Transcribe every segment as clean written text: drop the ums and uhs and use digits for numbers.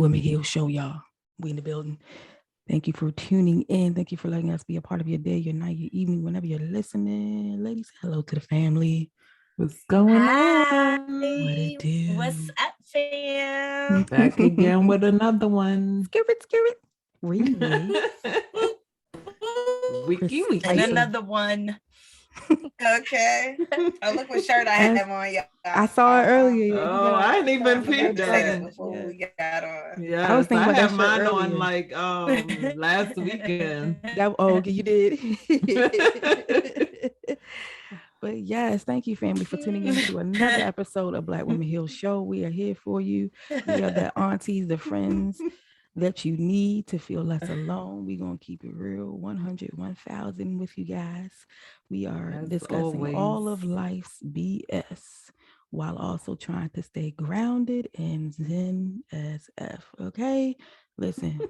Women Heal Show, y'all. We in the building. Thank you for tuning in. Thank you for letting us be a part of your day, your night, your evening, whenever you're listening. Ladies, hello to the family. What's going Hi. on? What it do? What's up, fam? Back again with another one. Skirt. Really? Wiki. And another one. Okay. Oh, look what shirt I have on, y'all. I saw it earlier. Oh, I didn't even peep that. Before we got on. Yeah, I was thinking about have that mine earlier. on like last weekend. Okay, you did. But yes, thank you, family, for tuning in to another episode of Black Women Heal Show. We are here for you. We are the aunties, the friends that you need to feel less alone. We're going to keep it real, 100, 1,000 with you guys. We are discussing all of life's BS while also trying to stay grounded and zen as F, okay? Listen,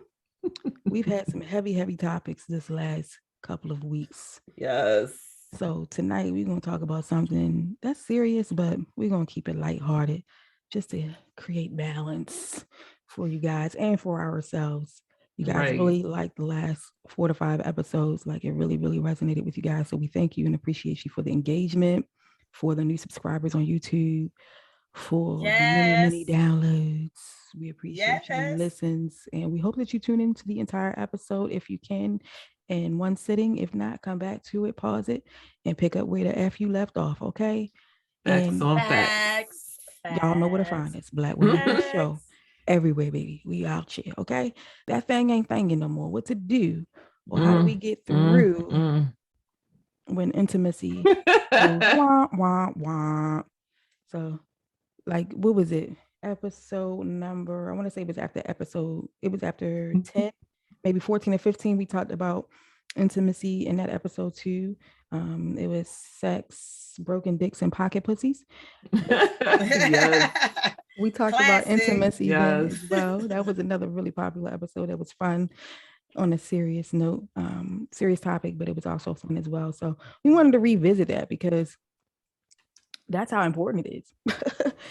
we've had some heavy topics this last couple of weeks. Yes. So tonight we're going to talk about something that's serious, but we're going to keep it lighthearted just to create balance for you guys and for ourselves. You guys really like the last 4 to 5 episodes. Like it really resonated with you guys. So we thank you and appreciate you for the engagement, for the new subscribers on YouTube, for the many downloads. We appreciate your listens, and we hope that you tune into the entire episode if you can in one sitting. If not, come back to it, pause it, and pick up where the F you left off, okay? And facts. Y'all know where to find us. Black Women Heal Show. Everywhere, baby. We out here, okay? That thing ain't thangin' no more. What to do? Or how do we get through when intimacy goes wah, wah, wah. So, like, what was it? Episode number, I want to say it was after 10, maybe 14 or 15. We talked about intimacy in that episode too. It was sex, broken dicks, and pocket pussies. Yes. We talked about intimacy then as well. That was another really popular episode that was fun on a serious note, serious topic, but it was also fun as well. So we wanted to revisit that because that's how important it is.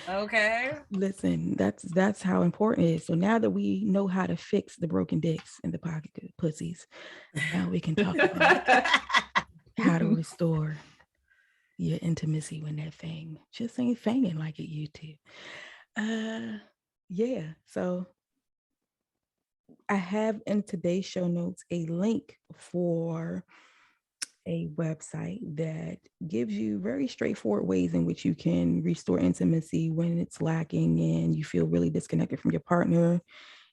Okay. Listen, that's how important it is. So now that we know how to fix the broken dicks and the pocket pussies, now we can talk about how to restore your intimacy when that thing just ain't thangin' like it used to. Yeah. So I have in today's show notes a link for a website that gives you very straightforward ways in which you can restore intimacy when it's lacking and you feel really disconnected from your partner,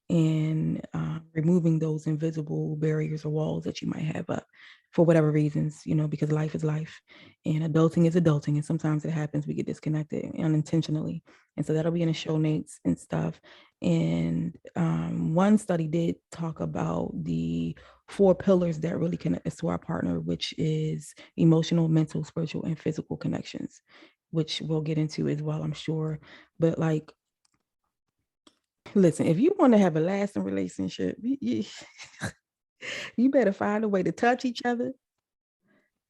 and removing those invisible barriers or walls that you might have up for whatever reasons, because life is life and adulting is adulting. And sometimes it happens, we get disconnected unintentionally. And so that'll be in the show notes and stuff. And one study did talk about the 4 pillars that really connect us to our partner, which is emotional, mental, spiritual, and physical connections, which we'll get into as well, I'm sure. But like, listen, if you want to have a lasting relationship, you better find a way to touch each other,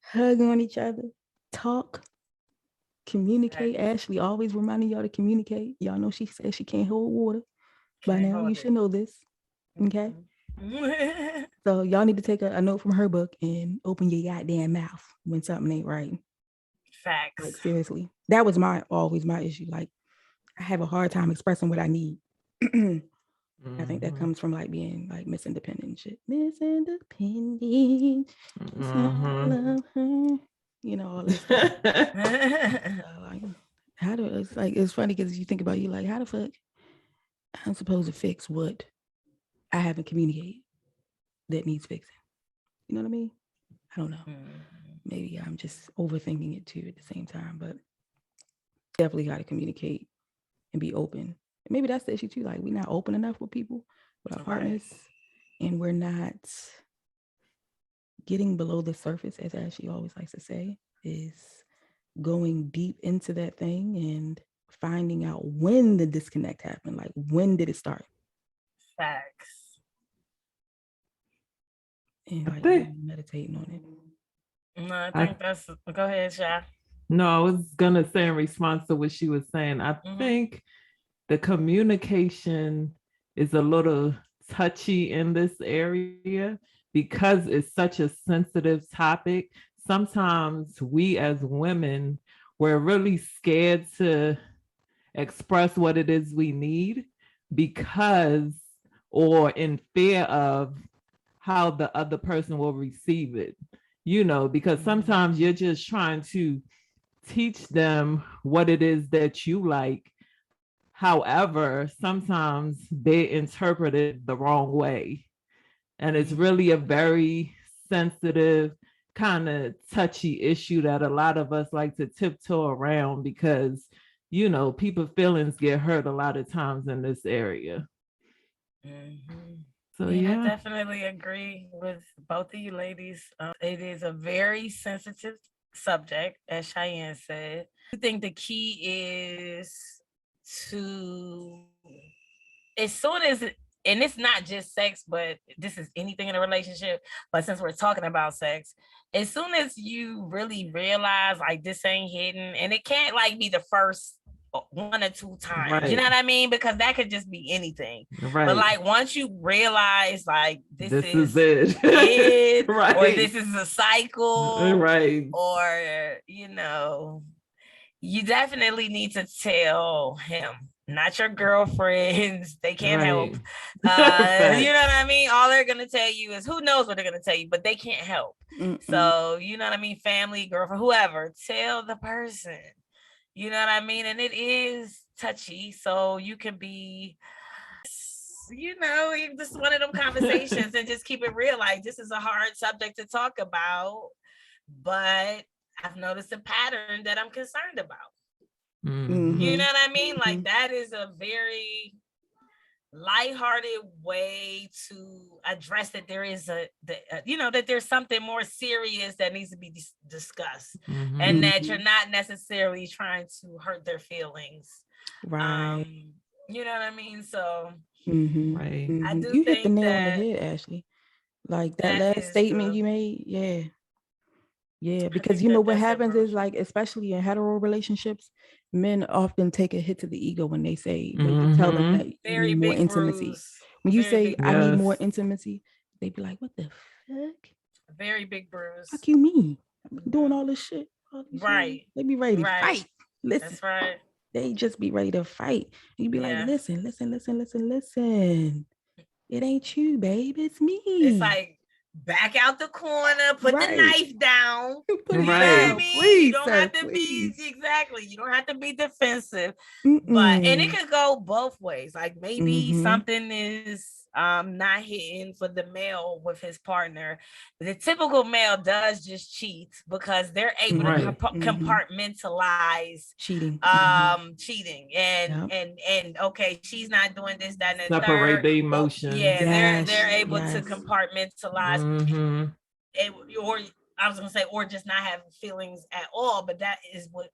hug on each other, talk, communicate. Ashley always reminding y'all to communicate. Y'all know she says she can't hold water. By now, you should know this. Okay? So y'all need to take a note from her book and open your goddamn mouth when something ain't right. Facts. Like, seriously. That was always my issue. Like, I have a hard time expressing what I need. I think that comes from like being like Miss Independent and shit. Miss Independent. All this stuff. It's funny because you think about you like, how the fuck I'm supposed to fix what I haven't communicated that needs fixing? You know what I mean? I don't know. Maybe I'm just overthinking it too at the same time, but definitely got to communicate and be open. Maybe that's the issue too. Like, we're not open enough with people, with our partners, and we're not getting below the surface, as Ashley always likes to say, is going deep into that thing and finding out when the disconnect happened. Like, when did it start? Facts. And like meditating on it. No, I think that's. Go ahead, Sha. No, I was gonna say in response to what she was saying, I think the communication is a little touchy in this area because it's such a sensitive topic. Sometimes we as women, we're really scared to express what it is we need because, or in fear of how the other person will receive it, because sometimes you're just trying to teach them what it is that you like. However, sometimes they interpret it the wrong way. And it's really a very sensitive, kind of touchy issue that a lot of us like to tiptoe around because, people's feelings get hurt a lot of times in this area. So, I definitely agree with both of you ladies. It is a very sensitive subject, as Cheyenne said. I think the key is to, as soon as, and it's not just sex, but this is anything in a relationship, but since we're talking about sex, as soon as you really realize like this ain't hidden, and it can't like be the first 1 or 2 times, right. You know what I mean? Because that could just be anything. Right. But like once you realize like this is it, right. Or this is a cycle, right. Or you definitely need to tell him, not your girlfriends. They can't help. You know what I mean? All they're gonna tell you is, who knows what they're gonna tell you, but they can't help. So you know what I mean? Family, girlfriend, whoever, tell the person. You know what I mean? And it is touchy. So you can be, just one of them conversations and just keep it real. Like, this is a hard subject to talk about, but I've noticed a pattern that I'm concerned about. Mm-hmm. You know what I mean? Like, that is a very lighthearted way to address that there is that there's something more serious that needs to be discussed, and that you're not necessarily trying to hurt their feelings. Right. You know what I mean? So right. I do. You hit the nail on the head, Ashley. Like that last statement true. You made. Yeah, because what happens is, like, especially in hetero relationships, men often take a hit to the ego when they say, when you tell them that you need more intimacy. Bruise. When you say, I need more intimacy, they be like, what the fuck? Very big bruise. Fuck you mean? I'm doing all this shit. Right. Shit. They be ready to fight. Listen. That's right. They just be ready to fight. And you be like, listen. It ain't you, babe. It's me. It's like, back out the corner, put the knife down. Put it down. Please, you don't have to be you don't have to be defensive. But and it could go both ways. Like maybe something is not hitting for the male with his partner. The typical male does just cheat because they're able to compartmentalize cheating and okay, she's not doing this, that, and the separate the emotions. They're able to compartmentalize or I was gonna say, or just not having feelings at all, but that is what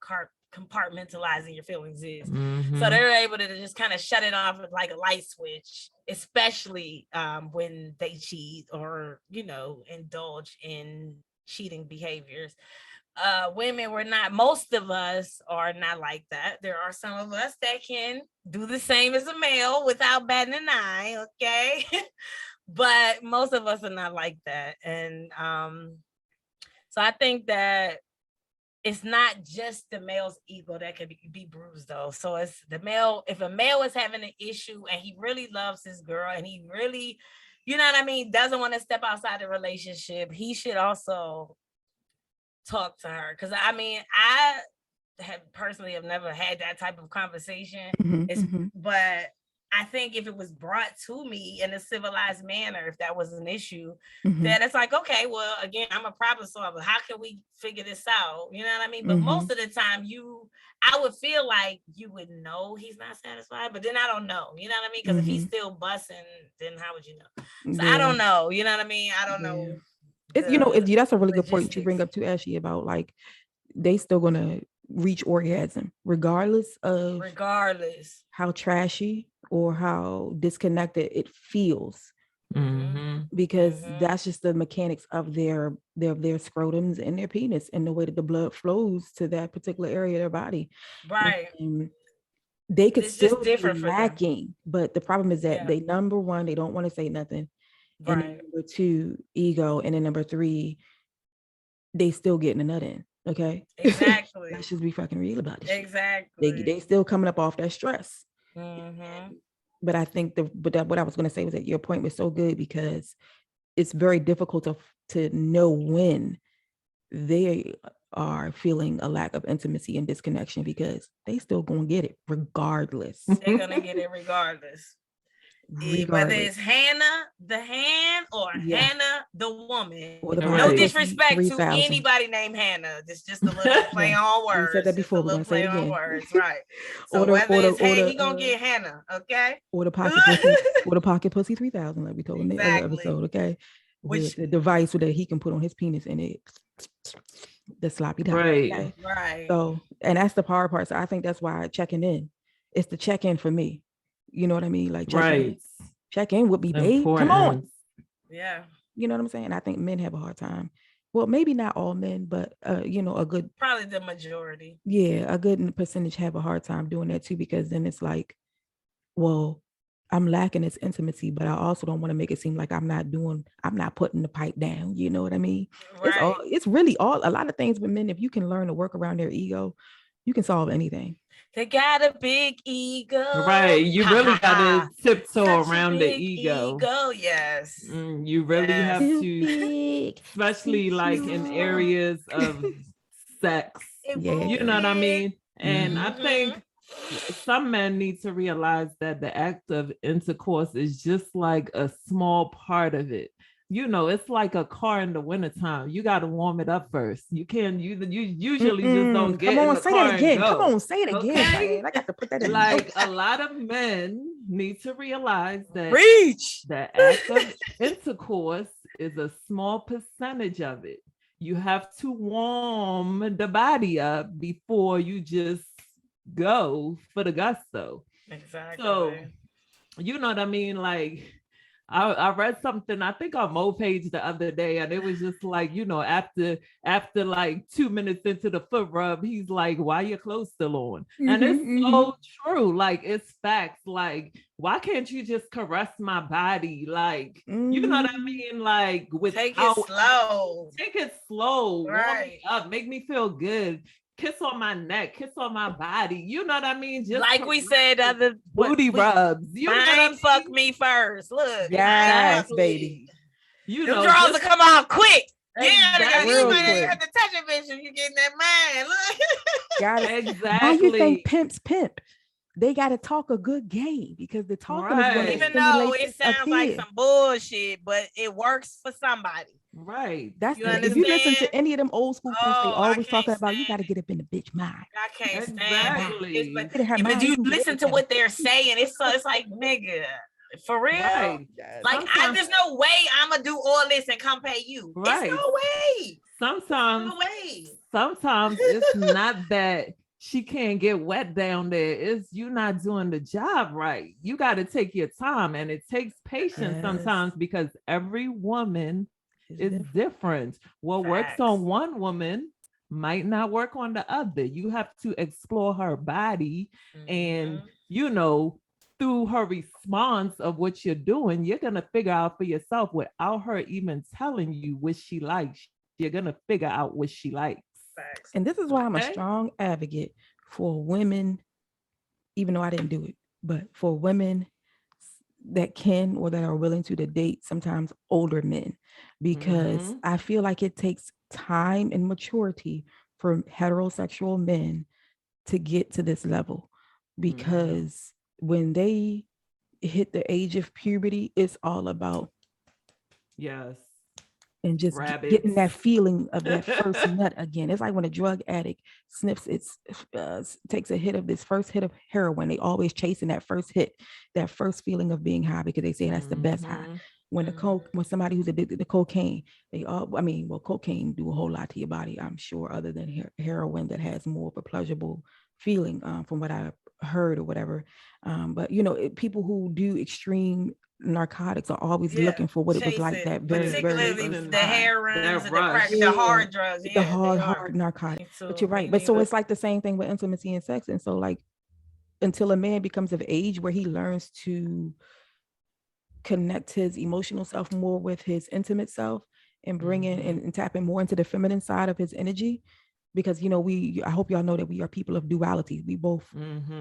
compartmentalizing your feelings is. So they're able to just kind of shut it off with like a light switch, especially when they cheat or indulge in cheating behaviors. Women, most of us are not like that. There are some of us that can do the same as a male without batting an eye, okay? But most of us are not like that. And so I think that it's not just the male's ego that can be bruised, though. So it's the male. If a male is having an issue and he really loves his girl and he really, doesn't want to step outside the relationship, he should also talk to her. Because I have never had that type of conversation. But I think if it was brought to me in a civilized manner, if that was an issue, then it's like, okay, well, again, I'm a problem solver. How can we figure this out? You know what I mean? But most of the time I would feel like you would know he's not satisfied, but then I don't know. You know what I mean? Because if he's still busting, then how would you know? So I don't know. You know what I mean? I don't know. That's a really good point you bring up too, Ashley, about like they still gonna reach orgasm regardless how trashy or how disconnected it feels, because that's just the mechanics of their scrotums and their penis and the way that the blood flows to that particular area of their body. Right. And they could It's still just different be for them. lacking, but the problem is that Yeah. they, number one, they don't want to say nothing. And then Right. number two, ego. And then number three, they still getting a nut in. Okay. Exactly. Let's just be fucking real about this shit. Exactly. They still coming up off that stress. Mhm. But I think what I was going to say was that your point was so good, because it's very difficult to know when they are feeling a lack of intimacy and disconnection, because they still gonna get it regardless. They're gonna get it regardless. Whether it's Hannah the hand or Hannah the woman. Or the No Right. disrespect to 3,000. anybody named Hannah. It's just a little play on words. We said that before. We're Just a gonna say it little play on again. words, right? So Or whether it's the, he gonna get Hannah, okay? Or the pocket pussy, or the pocket pussy 3,000, like we told in the other Exactly. episode, okay? Which With the device that he can put on his penis, and it the sloppy top. Right. Okay? right. So, and that's the hard part. So I think that's why checking in. It's the check-in for me. You know what I mean? Like Right. check in with me, babe. Come on. Yeah. You know what I'm saying? I think men have a hard time. Well, maybe not all men, but you know, probably the majority. Yeah, a good percentage have a hard time doing that too, because then it's like, well, I'm lacking this intimacy, but I also don't want to make it seem like I'm not putting the pipe down. You know what I mean? Right. It's really all, a lot of things with men. If you can learn to work around their ego, you can solve anything. They got a big ego. Right. You really got to tiptoe around the ego. Yes. You really have to, especially like in areas of sex. Yeah. You know what I mean? And I think some men need to realize that the act of intercourse is just like a small part of it. You know, it's like a car in the wintertime. You got to warm it up first. You usually just don't get Come on, in the say car that again. and go. Come on, say it again. Okay? Man. I got to put that in. Like a lot of men need to realize that the act of intercourse is a small percentage of it. You have to warm the body up before you just go for the gusto. Exactly. So, you know what I mean? Like, I read something, I think on Mo page the other day, and it was just like, you know, after like 2 minutes into the foot rub, he's like, why your clothes still on? And it's so true. Like, it's facts. Like, why can't you just caress my body? Like, you know what I mean? Like, take it slow. Take it slow. Right. Warm me up. Make me feel good. Kiss on my neck, kiss on my body. You know what I mean? Just like we said, other booty rubs. You know what I mean? Fuck me first. Look, yes, baby. You know, the draws will come out quick. Exactly. You might have to touch a bitch if you get that man. Look. Got it. Exactly. Why you think pimps pimp? They got to talk a good game, because the talking is going to even though it sounds like some bullshit, but it works for somebody. Right. That's if you listen to any of them old school pimps, they always talking about you got to get up in the bitch mind. I can't stand it. But you listen to what they're saying, it's like, nigga, for real. Right. Like, there's no way I'm gonna do all this and come pay you. Right. There's no way. Sometimes it's not that she can't get wet down there. It's you not doing the job right. You got to take your time, and it takes patience sometimes, because every woman is different. What works on one woman might not work on the other. You have to explore her body, and you know, through her response of what you're doing, you're gonna figure out for yourself without her even telling you what she likes. You're gonna figure out what she likes. And this is why I'm a strong advocate for women, even though I didn't do it, but for women that can or that are willing to date sometimes older men, because I feel like it takes time and maturity for heterosexual men to get to this level, because when they hit the age of puberty, it's all about and just getting that feeling of that first nut again. It's like when a drug addict sniffs takes a hit of this first hit of heroin. They always chasing that first hit, that first feeling of being high, because they say that's the best high. When when somebody who's addicted to cocaine, cocaine do a whole lot to your body, I'm sure, other than heroin that has more of a pleasurable feeling, from what I heard or whatever. But you know, people who do extreme narcotics are always looking for what it was like that very, particularly very the heroin, the hard drugs, the hard narcotic. But you're right. But so it's like the same thing with intimacy and sex. And so like until a man becomes of age where he learns to connect his emotional self more with his intimate self and bring in and tap in more into the feminine side of his energy. Because, I hope y'all know that we are people of duality. We both,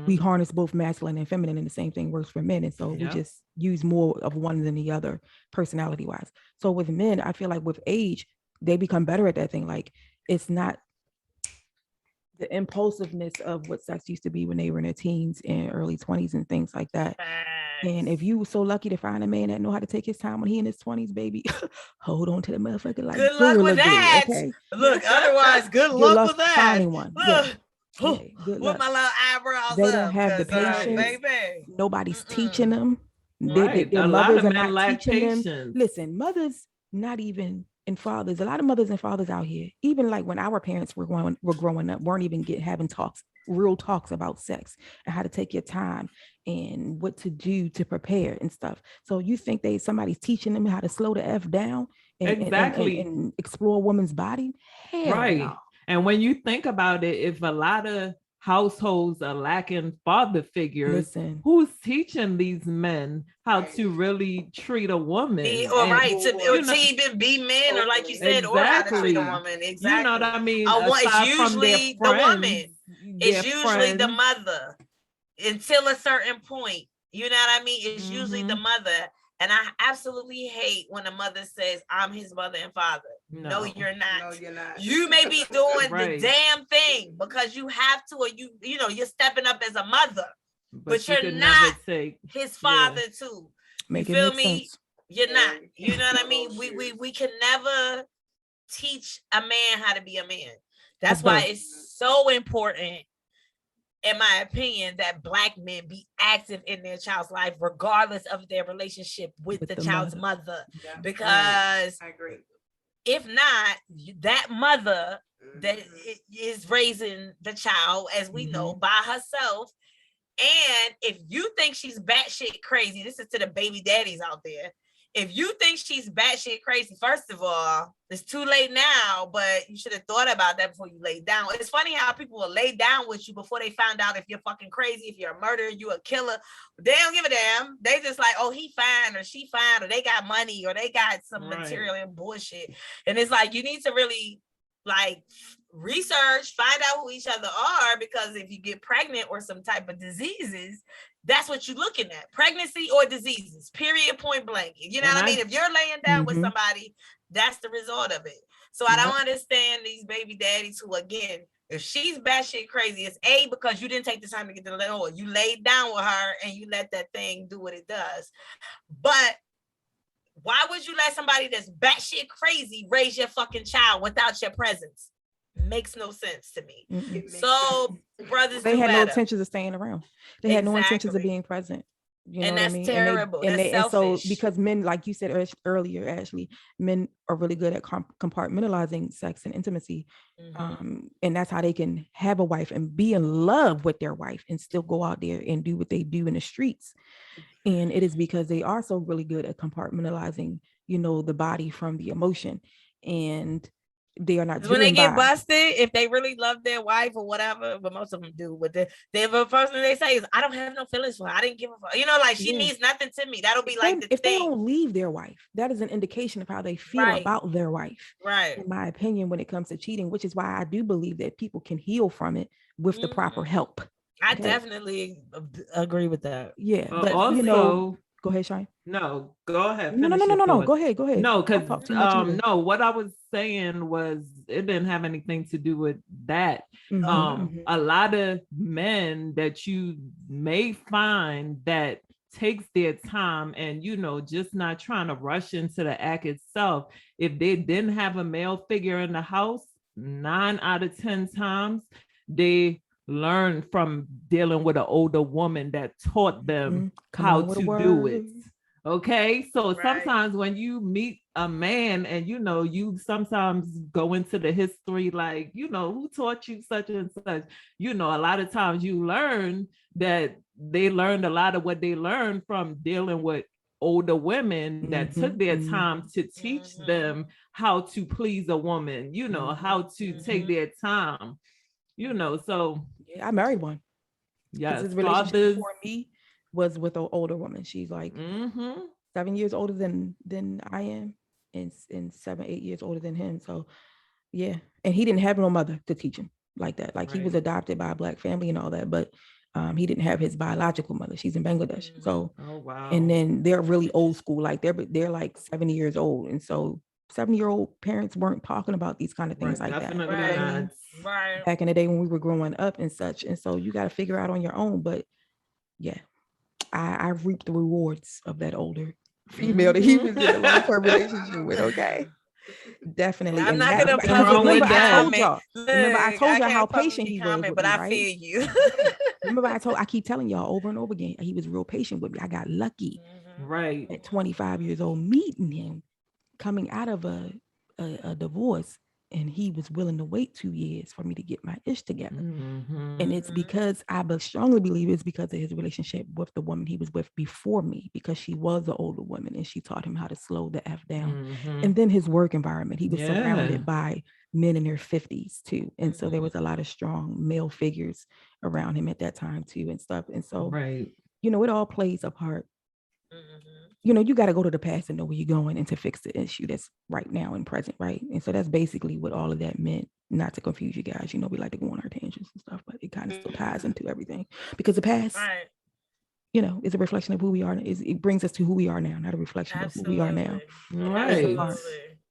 we harness both masculine and feminine, and the same thing works for men. And so we just use more of one than the other personality wise. So with men, I feel like with age, they become better at that thing. Like, it's not the impulsiveness of what sex used to be when they were in their teens and early 20s and things like that. And if you were so lucky to find a man that know how to take his time when he in his 20s, baby, hold on to the motherfucker. Like, good luck with that. Okay? Look, otherwise, good luck with that. Finding one. Look, good with luck. my little eyebrows They up. don't have the patience. Baby. Nobody's teaching them. Right. Their a lot mothers of are men not lack teaching patience. them. Listen, mothers, not even, and fathers, a lot of mothers and fathers out here, even like when our parents were growing up, weren't even having real talks about sex and how to take your time and what to do to prepare and stuff. So you think somebody's teaching them how to slow the F down and explore a woman's body? Hell right. no. And when you think about it, if a lot of households are lacking father figures, who's teaching these men how to really treat a woman? To even be men, or like you said, or how to treat a woman. Exactly. You know what I mean? It's usually the woman. It's usually the mother until a certain point. You know what I mean? It's usually the mother. And I absolutely hate when a mother says, I'm his mother and father. No, you're not. No, you're not. You may be doing the damn thing because you have to, or you're stepping up as a mother, but you're not his father too. You feel me? Sense. You're not. You know what I mean? We can never teach a man how to be a man. That's why it's so important, in my opinion, that Black men be active in their child's life, regardless of their relationship with the child's mother. Yeah. Because I agree. If not, that mother that is raising the child, as we know, by herself. And if you think she's batshit crazy, this is to the baby daddies out there. If you think she's batshit crazy, first of all, it's too late now, but you should have thought about that before you lay down. It's funny how people will lay down with you before they found out if you're fucking crazy, if you're a murderer, you a killer. They don't give a damn. They just like, oh, he fine, or she fine, or they got money, or they got some material and bullshit. And it's like, you need to really like research, find out who each other are, because if you get pregnant or some type of diseases, that's what you're looking at. Pregnancy or diseases, period, point blank. You know what I mean? If you're laying down with somebody, that's the result of it. So I don't understand these baby daddies who, again, if she's batshit crazy, it's because you didn't take the time to get to the Lord. You laid down with her and you let that thing do what it does. But why would you let somebody that's batshit crazy raise your fucking child without your presence? Makes no sense to me. So brothers, they had no intentions of staying around. They had no intentions of being present. You know and what that's I mean? Terrible. And so because men, like you said earlier, Ashley, men are really good at compartmentalizing sex and intimacy, and that's how they can have a wife and be in love with their wife and still go out there and do what they do in the streets. And it is because they are so really good at compartmentalizing, the body from the emotion, and they are not when they get busted, if they really love their wife or whatever, but most of them do. But the first thing they say is, "I don't have no feelings for her. I didn't give a fuck." Like she means nothing to me. That'll be like if they don't leave their wife, that is an indication of how they feel about their wife. Right. In my opinion, when it comes to cheating, which is why I do believe that people can heal from it with the proper help. I definitely agree with that. Yeah, but also. Go ahead, Shine. No, go ahead. No. Go ahead. No, because what I was saying was it didn't have anything to do with that. A lot of men that you may find that takes their time and just not trying to rush into the act itself. If they didn't have a male figure in the house, 9 out of 10 times they learn from dealing with an older woman that taught them how to do it. Okay, so sometimes when you meet a man and you sometimes go into the history like who taught you such and such. A lot of times you learn that they learned a lot of what they learned from dealing with older women that took their time to teach them how to please a woman, how to take their time. So I married one. Yes, his relationship before me was with an older woman. She's like 7 years older than I am, and 7-8 years older than him. So yeah, and he didn't have no mother to teach him like that. Like he was adopted by a Black family and all that, but he didn't have his biological mother. She's in Bangladesh. So and then they're really old school, like they're like 70 years old, and so 70-year-old parents weren't talking about these kind of things like that. Right. Back in the day when we were growing up and such, and so you got to figure out on your own. But yeah, I reaped the rewards of that older female that he was in a long-term relationship with. Okay. Definitely. I'm not gonna remember I told y'all how publicly patient he was with but me, I right? feel you. Remember I keep telling y'all over and over again, he was real patient with me. I got lucky at 25 years old meeting him, coming out of a divorce, and he was willing to wait 2 years for me to get my ish together. And it's because I strongly believe it's because of his relationship with the woman he was with before me, because she was an older woman and she taught him how to slow the F down. And then his work environment, he was surrounded by men in their 50s too. And so there was a lot of strong male figures around him at that time too and stuff. And so, you know, it all plays a part. You know, you got to go to the past and know where you're going and to fix the issue that's right now and present, right? And so that's basically what all of that meant. Not to confuse you guys, you know, we like to go on our tangents and stuff, but it kind of still ties into everything, because the past, you know, is a reflection of who we are. It brings us to who we are now, not a reflection of who we are now.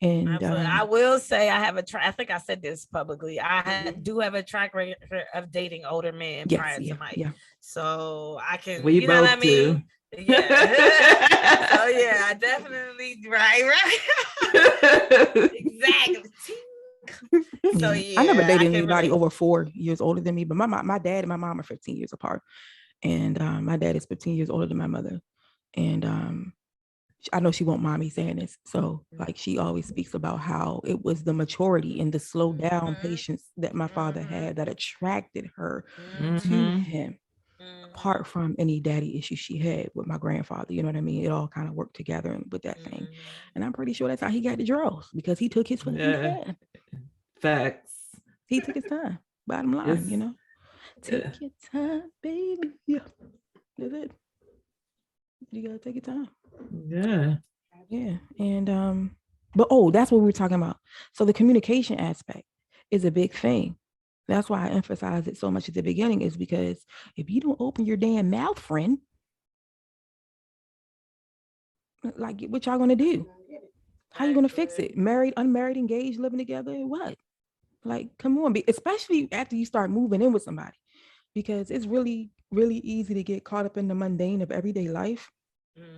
And I will say I have I think I said this publicly. I do have a track record of dating older men prior to Mike. So I can, we you know what I mean? Do. Yeah. So yeah, I definitely exactly. So yeah, I never dated anybody over 4 years older than me, but my dad and my mom are 15 years apart, and my dad is 15 years older than my mother, and I know she won't mind me saying this. So like she always speaks about how it was the maturity and the slow down patience that my father had that attracted her to him, apart from any daddy issues she had with my grandfather. You know what I mean? It all kind of worked together with that thing. And I'm pretty sure that's how he got the draws, because he took his fucking time. Facts. He took his time. Bottom line, you know? Take your time, baby. Yeah. That's it. You gotta take your time. Yeah. And but that's what we were talking about. So the communication aspect is a big thing. That's why I emphasize it so much at the beginning, is because if you don't open your damn mouth, friend, like what y'all gonna do? How you gonna fix it? Married, unmarried, engaged, living together, what? Like, come on, especially after you start moving in with somebody, because it's really, really easy to get caught up in the mundane of everyday life,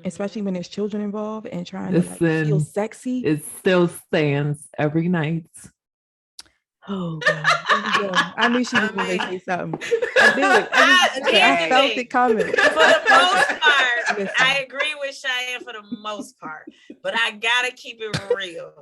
especially when there's children involved and trying to like feel sexy. It still stands every night. Oh God, there we go. I knew she was going to say something. I knew it. I felt it coming. For the most part, I agree with Cheyenne for the most part, but I gotta keep it real.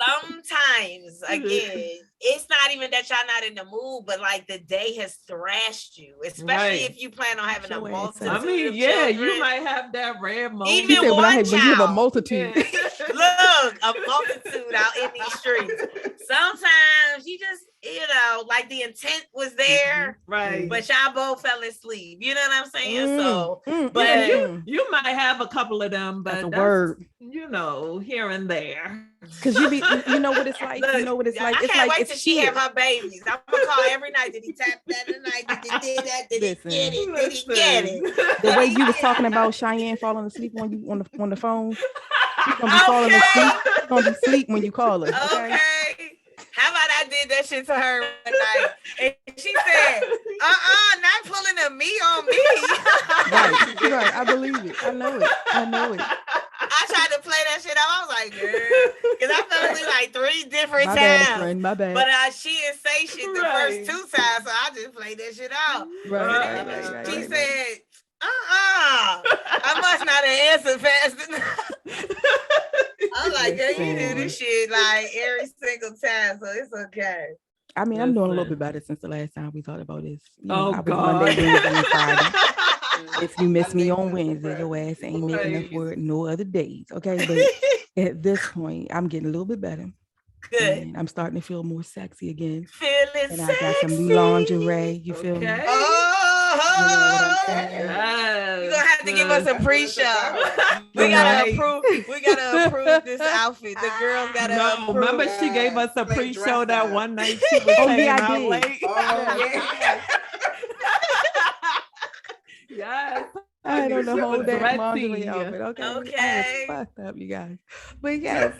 Sometimes, again, it's not even that y'all not in the mood, but like the day has thrashed you, especially if you plan on having a multitude. I mean, of children. You might have that rare moment. Even one child. When you have a multitude. Look, a multitude out in these streets. Sometimes you just, you know, like the intent was there, right? But y'all both fell asleep. You know what I'm saying? So, but you might have a couple of them, but that's a word, you know, here and there. Because you know what it's like. Look, you know what it's like. I can't wait till she have her babies. I'm gonna call every night. Did he tap that tonight? Did he did that? Did he get it? Did he get it? The way you was talking about Cheyenne falling asleep on you on the phone. She's gonna be falling asleep. She's gonna be asleep when you call her. Okay. How about I did that shit to her one night, and she said, not pulling a me on me. Right. I believe it. I know it. I tried to play that shit out. I was like, girl, because I fell asleep like 3 different times. Bad, friend, my bad. But she didn't say shit the first 2 times, so I just played that shit out. Right. She said, I must not have answered fast enough. I'm like, girl, you do this shit like every single time, so it's okay. I mean, I'm doing a little bit better since the last time we talked about this. God. Monday, Wednesday, and Friday. If you miss me on Wednesday, your ass ain't making up for it no other days. Okay, but at this point, I'm getting a little bit better. Good. And I'm starting to feel more sexy again. Feeling and sexy. I got some new lingerie. You feel me? Oh, You're gonna have to give us a pre-show. We gotta approve this outfit. The girls gotta approve. Remember she gave us a pre-show that one night she was hanging out late. Yes. I don't know hold that Red lingerie tea. outfit. Okay. Okay. I was fucked up, you guys. But yes,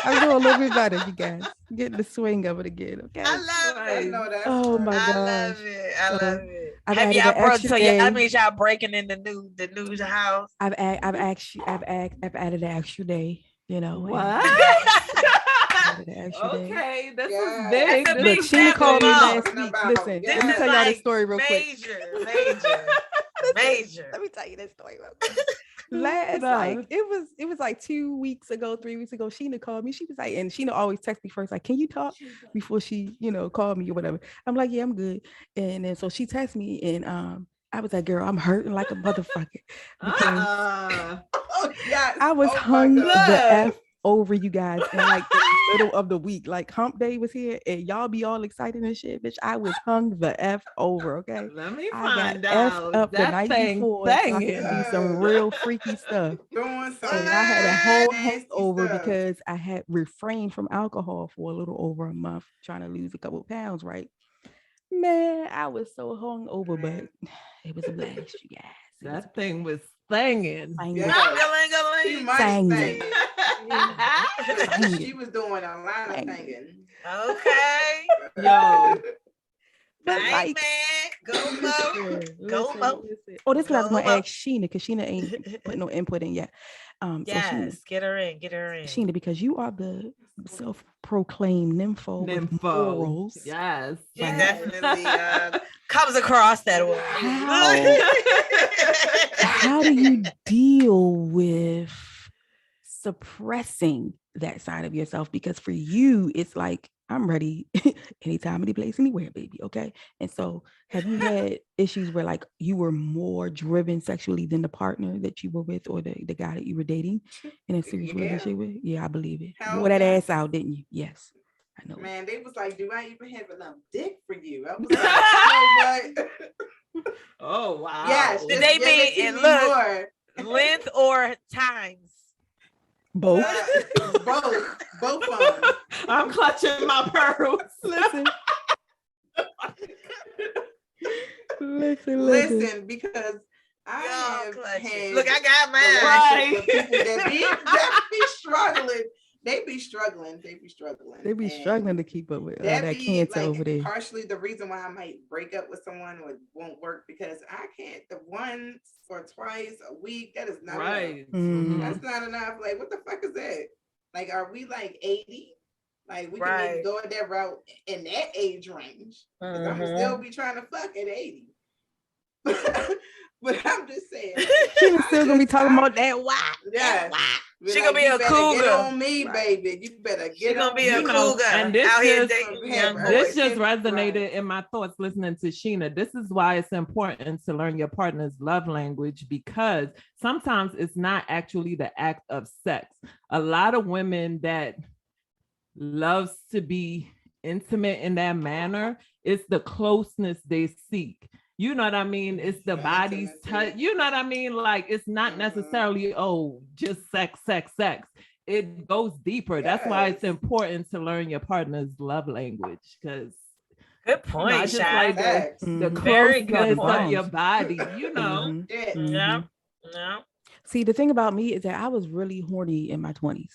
I'm doing a little bit better, you guys. Getting the swing of it again. Okay. I love it. Oh my I gosh. love it. I love it. I've Have added y'all an brought extra so day. that means y'all breaking in the new house. I've added an extra day. You know. What? Added an extra day. Okay, this is Yeah. big. That's a Look, big Sheena step called me up. last week. About- Listen, This let me is tell y'all like this story real quick. Major. Let me tell you this story real quick. It was like 2 weeks ago, 3 weeks ago. Sheena called me. She was like, and Sheena always texts me first, like, can you talk before she, called me or whatever. I'm like, yeah, I'm good. And then so she texted me, and I was like, girl, I'm hurting like a motherfucker because I was hung the F over, you guys, in like the middle of the week. Like hump day was here and y'all be all excited and shit, bitch. I was hung the F over, okay? Let me I find got out. F'd up the night before so I could thangin'. do some real freaky stuff. Doing some And I had a whole nasty hangover stuff. because I had refrained from alcohol for a little over a month, trying to lose a couple of pounds, right? Man, I was so hungover, but it was a blast, you guys. It was That thing was thangin'. thangin'. Yeah. She might Thangin'. say she was doing a lot of thinking. Okay. Yo, But Night like, man. Go Mo. Go Mo. listen. Oh, this is what I was Go gonna Mo. ask Sheena, because Sheena ain't put no input in yet. So Yes, get her in. Sheena, because you are the self-proclaimed nympho with morals. Yes. She definitely comes across that way. How do you deal with suppressing that side of yourself? Because for you, it's like, I'm ready anytime, any place, anywhere, baby. Okay. And so have you had issues where like you were more driven sexually than the partner that you were with or the guy that you were dating in a serious relationship with? Yeah, I believe it. You wore that ass out, didn't you? Yes. I know. Man, they was like, do I even have enough dick for you? I was like, you know what? Oh, wow. Yes. Did they mean and look length or times? Both. Both of them. I'm clutching my pearls. Listen, because I have had look, I got mine. relationships with people that be struggling. They be struggling. They be struggling to keep up with that cancer over there. Partially the reason why I might break up with someone or it won't work because I can't. The once or twice a week, that is not right. Mm-hmm. That's not enough. Like, what the fuck is that? Like, are we like 80? Like, we can maybe go that route in that age range. Because I'm gonna still be trying to fuck at 80. But I'm just saying. She's still gonna be talking about that. Why? Yeah. She gonna be a cougar. Get on me, baby. You better get. She gonna be a cougar. And this out here just, dating young boys. this just resonated in my thoughts listening to Sheena. This is why it's important to learn your partner's love language, because sometimes it's not actually the act of sex. A lot of women that loves to be intimate in that manner, it's the closeness they seek. You know what I mean? It's the body's touch. You know what I mean? Like, it's not necessarily, just sex. It goes deeper. That's why it's important to learn your partner's love language. Because good point, just like the very good closeness of your body, you know. Yeah. See, the thing about me is that I was really horny in my 20s.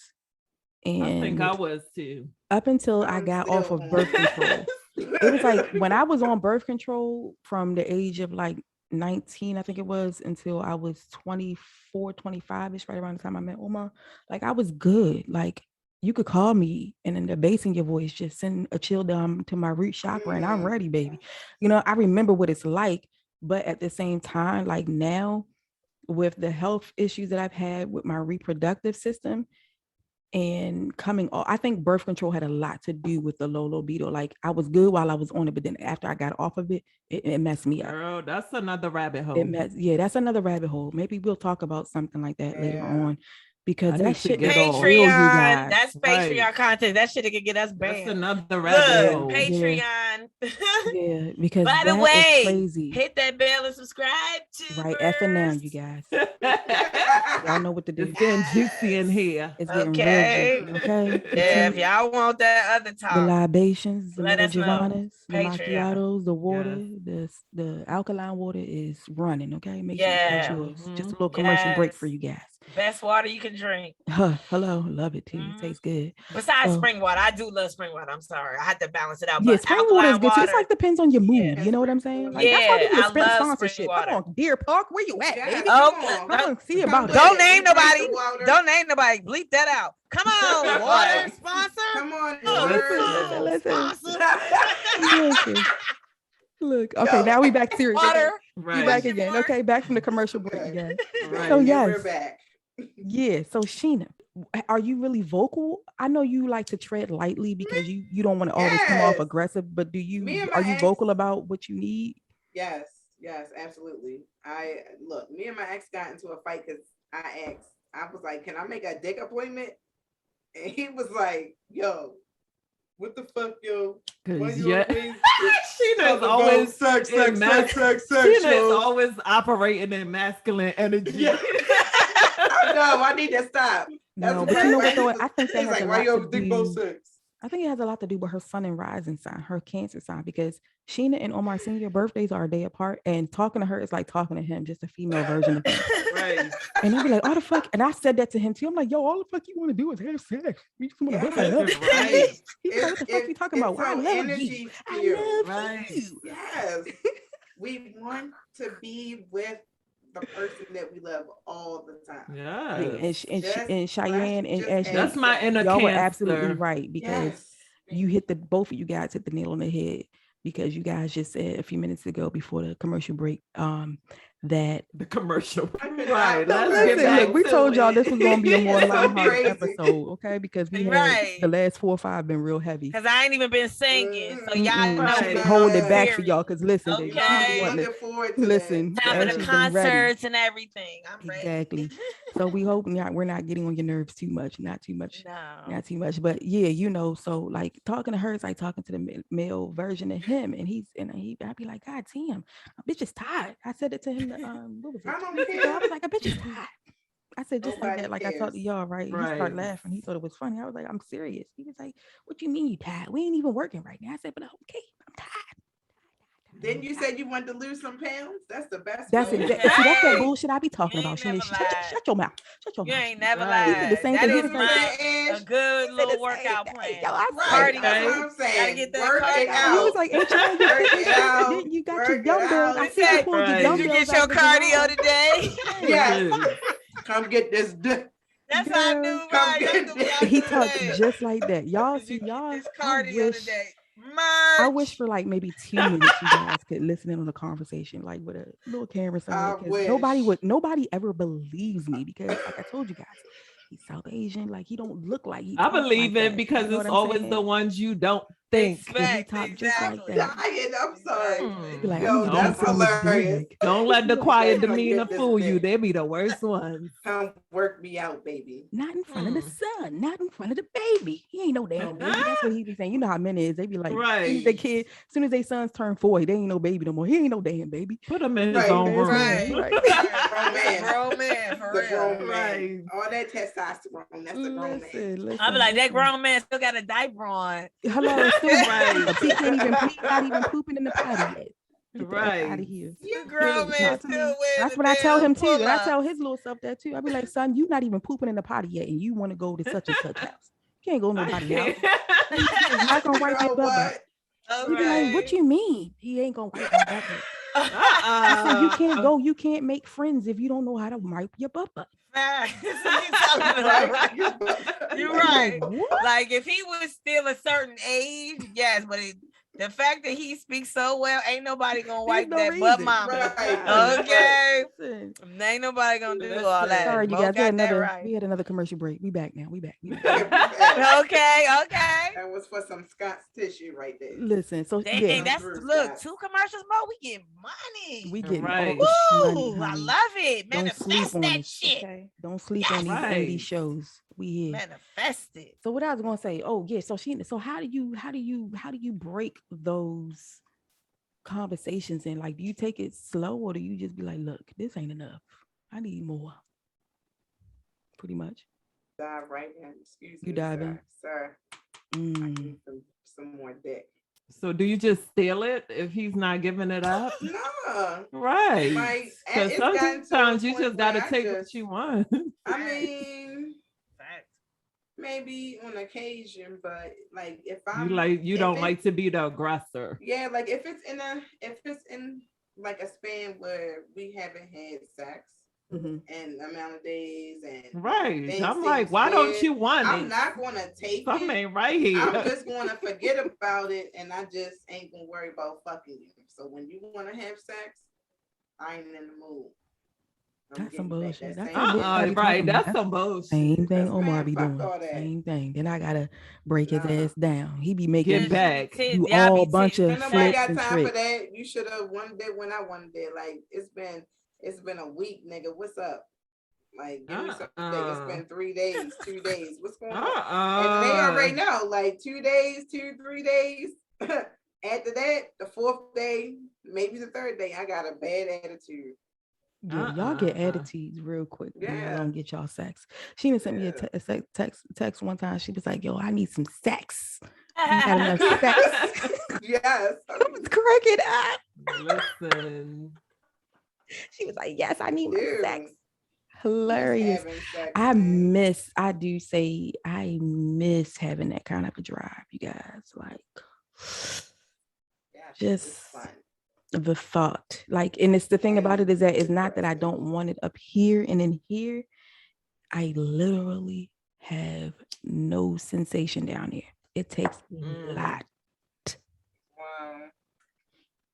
And I think I was too. Up until I got off of birth control. It was like when I was on birth control from the age of like 19, I think it was, until I was 24, 25-ish, right around the time I met Omar. Like, I was good. Like, you could call me and then the bass in your voice just send a chill down to my root chakra and I'm ready, baby. You know, I remember what it's like, but at the same time, like now with the health issues that I've had with my reproductive system, and coming off, I think birth control had a lot to do with the low libido. Like, I was good while I was on it, but then after I got off of it, it messed me up. Girl, that's another rabbit hole. That's another rabbit hole. Maybe we'll talk about something like that later on. because that shit get is real, you Patreon. guys. That's Patreon content. That shit can get us That's banned. another rabbit hole. Patreon. Yeah, because By the that way, is crazy. hit that bell and subscribe to Right, effing now, you guys. Y'all know what to do. It's getting juicy in here. It's getting real juicy, okay? Yeah, if y'all want that other talk, the libations, the let us know. marijuanas, the Patreon. macchiatos, the water, the alkaline water is running, okay? Make sure that's yours. Just a little commercial break for you guys. Best water you can drink. Hello, love it too. It tastes good. Besides spring water, I do love spring water. I'm sorry, I had to balance it out. Yeah, but spring water is good too. It's like depends on your mood. You know what I'm saying? Like that's why we need to spend sponsorship. Come on, Deer Park, where you at, baby? Come on, see about it. Don't name nobody. Don't name nobody. Bleep that out. Come on, water sponsor. Come on, listen. Look, okay, now we back serious. Water. We back again. Okay, back from the commercial break again. Right. So yes, we're back. Yeah. So Sheena, are you really vocal? I know you like to tread lightly because you don't want to always come off aggressive, but are you vocal about what you need? Yes, absolutely. Me and my ex got into a fight because I was like, can I make a dick appointment? And he was like, yo, what the fuck, yo? Sheena's always sex. Sheena's always operating in masculine energy. Yeah. No, I need to stop. No, but you know what though? I think that He's has like, a why lot you to overthink both sex? I think it has a lot to do with her sun and rising sign, her Cancer sign, because Sheena and Omar Senior birthdays are a day apart, and talking to her is like talking to him, just a female version of him. Right. And I'll be like, oh the fuck, and I said that to him too. I'm like, yo, all the fuck you want to do is have sex. You just want to bust it up. Right. He's like, what the fuck you talking about? I love you. I love you. Yes. We want to be with the person that we love all the time. Yeah. And Cheyenne and Ashley. That's my inner y'all Cancer. were absolutely right, because you hit both of you guys hit the nail on the head, because you guys just said a few minutes ago before the commercial break that the commercial right. Look, we told y'all this was gonna be a more lighthearted episode, okay? Because we had the last 4 or 5 been real heavy. Because I ain't even been singing, so y'all know hold it back for y'all. Because listen, listen, time for the concerts and everything. I'm ready. Exactly. So we hope we're not getting on your nerves too much, not too much. But yeah, so like talking to her is like talking to the male version of him, and I'd be like, God damn, a bitch is tired. I said it to him. What was it? I was like, a bitch is tired. I said just like that, like I talked to y'all, right? He started laughing. He thought it was funny. I was like, I'm serious. He was like, what you mean you tired? We ain't even working right now. I said, but okay, I'm tired. Then you said you wanted to lose some pounds. That's the best. That's it. See, that's that bullshit I be talking about. Shut your mouth. Shut your mouth. You ain't never lied. That is a good little workout plan. Cardio. That's what I'm saying. Gotta get that work it out. He was like, ain't you you got your dumbbells. I said you pulled your dumbbells. Did you get your cardio today? Yes. Come get this dick. That's how I knew. He talked just like that. Y'all see, y'all. This cardio today. I wish for like maybe 2 minutes you guys could listen in on the conversation, like with a little camera somewhere. Nobody ever believes me, because like I told you guys, he's South Asian. Like he don't look like he. I believe it because it's always the ones you don't think. Exactly. I'm sorry. Like, that's hilarious. Don't let the quiet demeanor fool you. They be the worst ones. Come work me out, baby. Not in front of the son. Not in front of the baby. He ain't no damn baby. That's what he be saying. You know how men is. They be like, the kid. As soon as their sons turn 4, they ain't no baby no more. He ain't no damn baby. Put him in his own room. Grown man, for real. Right. All that testosterone. That's the grown man. I be like, that grown man still got a diaper on. Hello. Right. He not even pooping in the potty yet. Right. Out of here. You grown man still. That's what I tell him too. And I tell his little self that too. I be like, son, you not even pooping in the potty yet, and you want to go to such and such house. You can't go nobody else. He's not gonna wipe your butt. Like, what you mean? He ain't gonna wipe my butt. I said, you can't go. You can't make friends if you don't know how to wipe your butt. You're right. Like if he was still a certain age, yes, but the fact that he speaks so well, ain't nobody gonna wipe that butt, mama. Right. Okay, ain't nobody gonna do all that. Sorry, you guys. We had another commercial break. We back now. We back. Okay. That was was for some Scott's tissue right there. Listen, so Dang, yeah, that's Bruce look, Scott. 2 commercials more. We get money. we getting Right. all this money, Woo! I honey. love it. Don't Manifest sleep on that us, shit. okay? Don't sleep on these Right. indie shows. We here. Manifest it. So what I was gonna say, oh yeah, so how do you break those conversations in? Like, do you take it slow or do you just be like, look, this ain't enough. I need more. Pretty much. Dive right in. Excuse You me, dive in. sir. I Mm. need some more dick. So do you just steal it if he's not giving it up? No. Right. Like, Because it's gotten to a sometimes you point just got to where I take what just- you want. I mean, Fact. maybe on occasion, but like if You don't it- like to be the aggressor. Yeah, like if it's in like a span where we haven't had sex Mhm. and amount of days and Right. things I'm like, seems why don't weird, you want I'm it? not gonna take Something it. ain't right here. I'm just gonna forget about it and I just ain't gonna worry about fucking you. So when you wanna have sex, I ain't in the mood. I'm That's some getting back bullshit. that That's same some shit. bullshit. Right. That's That's some bullshit. Same thing That's Omar man, be fuck doing. all that. Same thing. Then I gotta break his Nah. ass down. He be making Get back. you Y'all all be bunch of Ain't nobody flips got and time for tricks. that. You should have wanted it when I wanted it. Like it's been a week, nigga. What's up? Like give me something. It's been 3 days, 2 days. What's going on? And they already know, like 2 days, 3 days. After that, the 4th day, maybe the 3rd day, I got a bad attitude. Yeah, y'all get attitudes real quick. Yeah, Yeah. don't get y'all sex. Sheena sent me a Yeah. text one time. She was like, "Yo, I need some sex. You got enough sex?" Yes. I was cracking up. Listen. She was like, "Yes, I need my Dude. sex." Hilarious. Having sex, I man. miss having that kind of a drive, you guys. Like, Yeah, just it's fun. the thought, like, and it's the thing about it is that it's not that I don't want it up here and in here. I literally have no sensation down here. It takes a lot. Wow.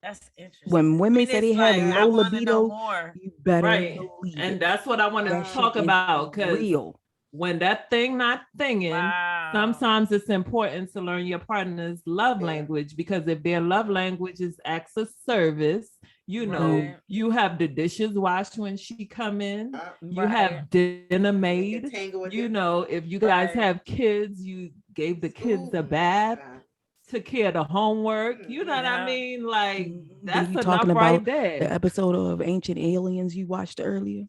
That's interesting. When women say it's they have like, I low wanna know libido, more. you better Right. believe And it. that's what I want to That talk shit is about, because real. when that thing not thinging, Wow. sometimes it's important to learn your partner's love language, because if their love language is acts of service, you know, Right. you have the dishes washed when she come in, you Right. have dinner made, Tangle with you it. know, if you guys Right. have kids, you gave the kids a Ooh, bath, child. took care of the homework, you know what I Yeah. mean? Like, Then that's you enough talking right about the there. episode of Ancient Aliens you watched earlier.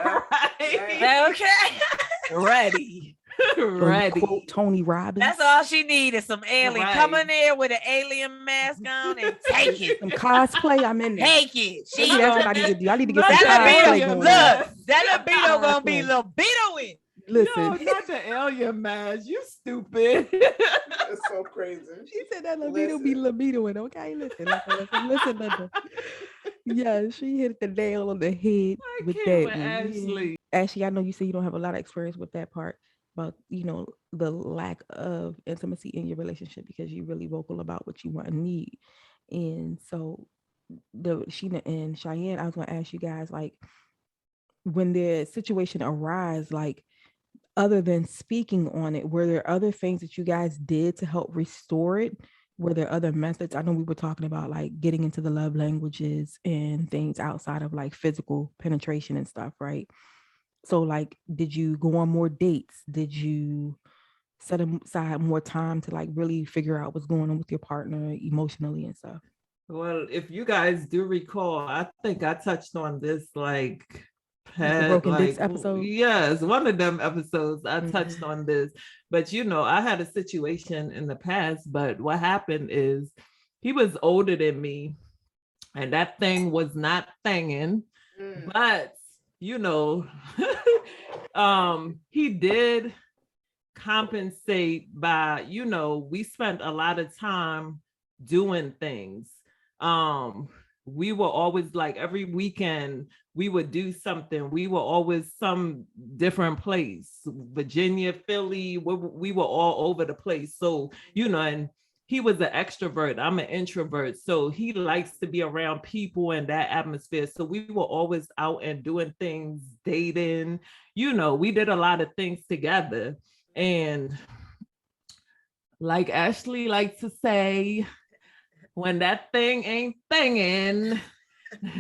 Right. Okay. Ready. Or you Ready. quote Tony Robbins. That's all she needed. Some alien. Right. Come in there with an alien mask on and take it. Some cosplay. I'm in there. Take it. She Maybe that's what gonna I need to do. I need to get Not some the cosplay alien going on. mask. look. That libido gonna be Cosplay. libidoing. Listen, No, not the alien mask. You stupid. It's so crazy. she said that libido be libidoing. Okay, listen, Linda. Yeah, she hit the nail on the head I with can't that with one. Yeah. Ashley. Ashley, I know you say you don't have a lot of experience with that part about, you know, the lack of intimacy in your relationship because you're really vocal about what you want and need. And so the Sheena and Cheyenne, I was gonna ask you guys, like, when the situation arise, like, other than speaking on it, were there other things that you guys did to help restore it? Were there other methods? I know we were talking about like getting into the love languages and things outside of like physical penetration and stuff, right? So like, did you go on more dates? Did you set aside more time to like really figure out what's going on with your partner emotionally and stuff? Well, if you guys do recall, I think I touched on this like The Broken Dicks episode? Yes, one of them episodes I touched on this. But you know, I had a situation in the past, but what happened is he was older than me and that thing was not thangin, but you know, he did compensate by, you know, we spent a lot of time doing things. We were always like every weekend we would do something. We were always some different place, Virginia, Philly, we were all over the place. So, you know, and he was an extrovert. I'm an introvert. So he likes to be around people and that atmosphere. So we were always out and doing things, dating, you know, we did a lot of things together. And Like Ashley likes to say, when that thing ain't thangin',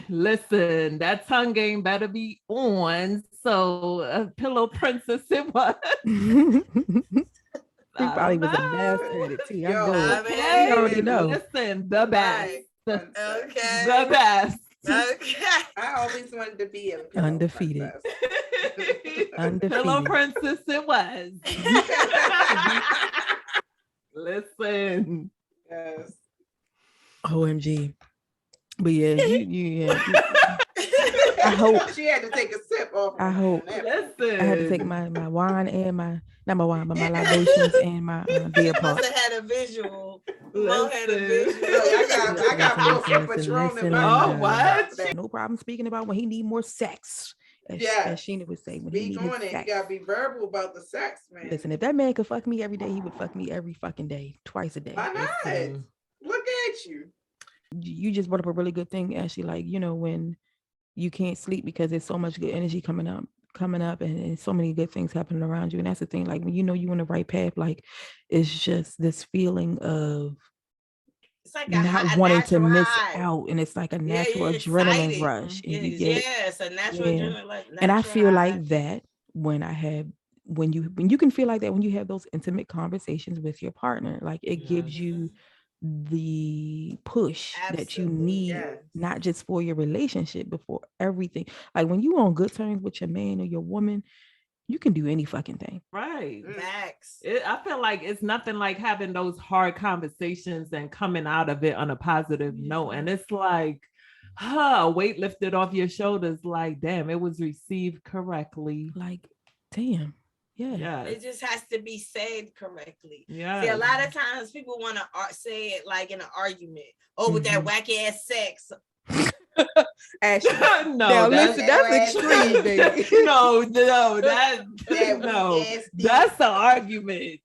listen, that tongue ain't better be on. So, Pillow Princess, it was. He probably was a master at it too. Yo, Okay, you already know. Listen, the best. Okay. The best. Okay. I always wanted to be a pillow Undefeated. princess. Undefeated. Pillow Princess, it was. Listen. Yes. OMG. But yeah, I hope She had to take a sip off. I hope. Listen. I had to take my wine and my not my wine, but my libations and my beer He pot. must have had a visual. Mo had a visual. I got full Patron in my Oh, what? No problem speaking about when he need more sex. As Sheena would say, when he Speak need on it. sex. You gotta be verbal about the sex, man. Listen, if that man could fuck me every day, he would fuck me every fucking day, twice a day. Why not? Look at you. You just brought up a really good thing, Ashley. Like, when you can't sleep because there's so much good energy coming up and so many good things happening around you. And that's the thing, like when you're on the right path, like it's just this feeling of it's like not wanting to miss out, and it's like a natural adrenaline rush. And it's a natural adrenaline. And I feel like that when you can feel like that when you have those intimate conversations with your partner, like it gives you the push that you need, not just for your relationship, but for everything. Like when you on good terms with your man or your woman, you can do any fucking thing. Right. Max. I feel like it's nothing like having those hard conversations and coming out of it on a positive note. And it's like, weight lifted off your shoulders. Like, damn, it was received correctly. Like, damn. Yeah. It just has to be said correctly. Yeah. See, a lot of times people want to say it like in an argument. Oh, with that whack ass sex. Ashley, no, now listen, that's extreme, baby. no, that's the argument.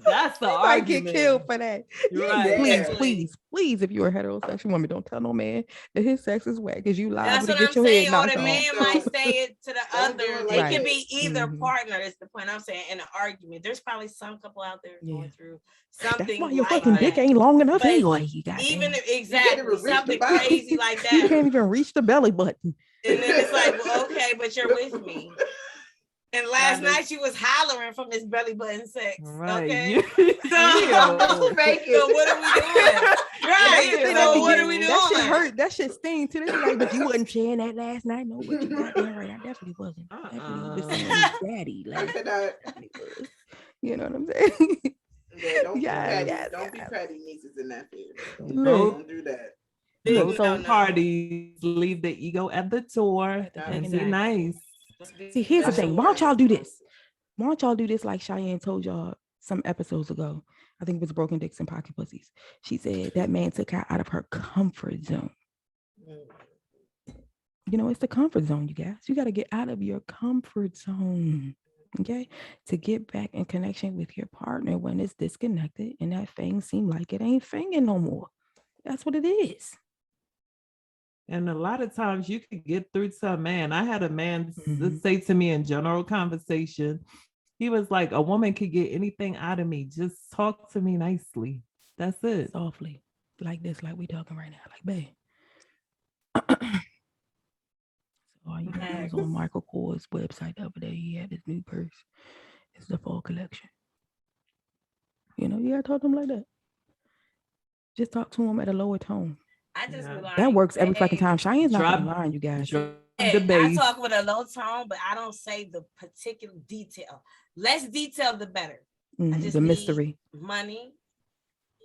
That's the argument. Might get killed for that. Right. Please, if you're a heterosexual woman, don't tell no man that his sex is whack because you liable to That's get your head knocked off. Or the man might say it to the other. It can be either Mm-hmm. partner. Is the point I'm saying in an argument. There's probably some couple out there going through something. That's why your fucking dick ain't long enough anyway. You got even if exactly something crazy like that. You can't even reach the belly button. And then it's like, well, okay, but you're with me. And last night she was hollering from this belly button sex. Right. Okay. So fake it. So what are we doing? Right. So what are we doing? That shit hurt. That shit sting to this. Like, but you wasn't sharing that last night. No, but you got that right. I definitely wasn't. Definitely was daddy. Like, you know what I'm saying? Yeah, don't be petty nieces in that field. Don't do that. So parties, leave the ego at the door and be nice. See, here's the thing. Why don't y'all do this? Why don't y'all do this like Cheyenne told y'all some episodes ago? I think it was Broken Dicks and Pocket Pussies. She said that man took her out of her comfort zone. It's the comfort zone, you guys. You got to get out of your comfort zone, okay? To get back in connection with your partner when it's disconnected and that thing seem like it ain't thinging no more. That's what it is. And a lot of times you could get through to a man. I had a man say to me in general conversation, he was like, a woman could get anything out of me. Just talk to me nicely. That's it. Softly. Like this, like we talking right now. Like, babe. So you guys on Michael Kors website the other day, he had his new purse. It's the fall collection. You gotta talk to him like that. Just talk to him at a lower tone. I just that works every fucking time. Cheyenne's not lying, you guys. I talk with a low tone, but I don't say the particular detail. Less detail, the better. I just the mystery. Money,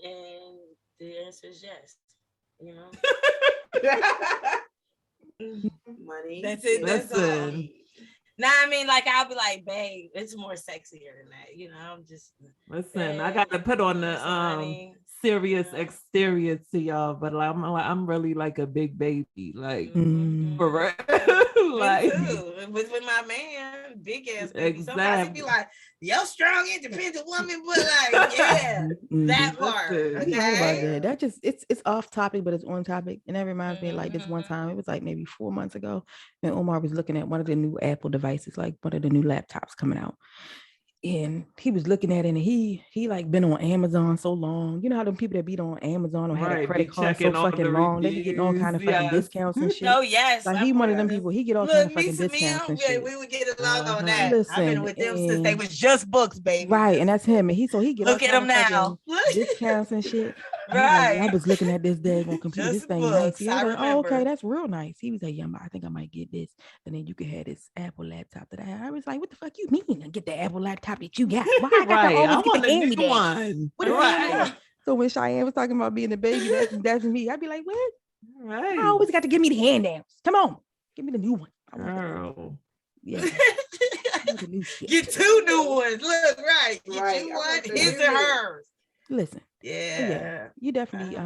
and the answer is yes. Money. That's it. That's all. Now, I mean, like, I'll be like, babe, it's more sexier than that. I'm just listen. I got to put on the serious exterior to y'all, but I'm really like a big baby, like for real. Like with my man, big ass baby. Exactly. Sometimes he be like, "Yo, strong, independent woman," but like, yeah, that part. Okay. That just it's off topic, but it's on topic, and that reminds me of like this one time. It was like maybe 4 months ago, and Omar was looking at one of the new Apple devices, like one of the new laptops coming out. And he was looking at it, and he like been on Amazon so long. You know how them people that be on Amazon or had a credit card so fucking long, they be getting all kind of fucking discounts and shit. Oh yes, like he one of them people. He get all kind of fucking discounts and shit. We would get along on that. Listen, I've been with them since they was just books, baby. Right, and that's him. And he get look all at him now, discounts and shit. Right. I was looking at this daggone computer. This thing nice. He was like, oh, okay, that's real nice. He was like, yeah, I think I might get this. And then you could have this Apple laptop that I had. I was like, what the fuck you mean? Get the Apple laptop that you got. Why I got to always get the hand-me-down one? Right. So when Cheyenne was talking about being a baby, that's me. I'd be like, what? Right. I always got to give me the hand-downs. Come on, give me the new one. Girl. Yeah. Get 2 new ones. Look, right. Get you one. His and hers. Listen. Yeah. You definitely